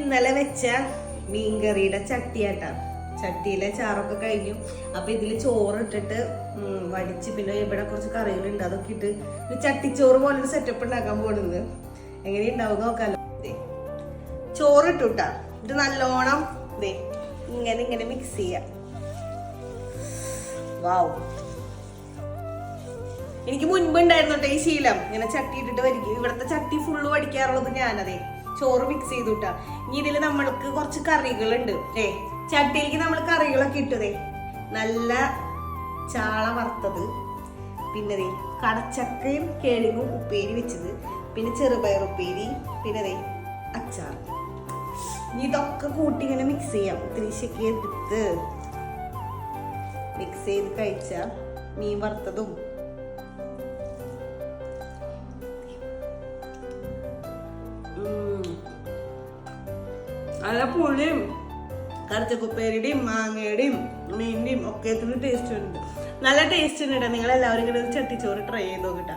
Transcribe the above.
ഇന്നലെ വെച്ച മീൻകറിയുടെ ചട്ടിയാട്ടാ. ചട്ടിയിലെ ചാറൊക്കെ കഴിഞ്ഞു. അപ്പൊ ഇതില് ചോറ് ഇട്ടിട്ട് വടിച്ച്, പിന്നെ ഇവിടെ കുറച്ച് കറികളുണ്ട്, അതൊക്കെ ഇട്ട് ചട്ടിച്ചോറ് പോലൊരു സെറ്റപ്പ് ഉണ്ടാക്കാൻ പോണത്. എങ്ങനെ ഉണ്ടാവും നോക്കാലോ. ചോറ് ഇട്ടുട്ടാ. ഇത് നല്ലോണം ഇങ്ങനെ ഇങ്ങനെ മിക്സ് ചെയ്യാം. വാവ്, എനിക്ക് മുൻപ് ഉണ്ടായിരുന്നു ഈ ശീലം. ഇങ്ങനെ ചട്ടി ഇട്ടിട്ട് വരിക്കും. ഇവിടുത്തെ ചട്ടി ഫുള്ള് വടിക്കാറുള്ളത് ഞാനതേ. ചോറ് മിക്സ് ചെയ്തുട്ടാ. ഇനി ഇതില് നമ്മൾക്ക് കുറച്ച് കറികളുണ്ട്. ചട്ടിയിലേക്ക് നമ്മൾ കറികളൊക്കെ ഇട്ടതേ. നല്ല ചാള വറുത്തത്, പിന്നെ കടച്ചക്കയും കേളിങ്ങും ഉപ്പേരി വെച്ചത്, പിന്നെ ചെറുപയർ ഉപ്പേരി, പിന്നെ അച്ചാർ. ഇതൊക്കെ കൂട്ടി ഇങ്ങനെ മിക്സ് ചെയ്യാം. ഇത്തിരി ശക്കി എടുത്ത് മിക്സ് ചെയ്ത് കഴിച്ച മീൻ വറുത്തതും നല്ല പുളിയും കടച്ചക്കുപ്പേരിയുടെയും മാങ്ങയുടെയും മീനിന്റെയും ഒക്കെ ടേസ്റ്റ് ഉണ്ട്. നല്ല ടേസ്റ്റ് ഉണ്ട്. നിങ്ങൾ എല്ലാവരും ഇങ്ങനെ ചട്ടിച്ചോറ് ട്രൈ ചെയ്ത് നോക്കിട്ടാ.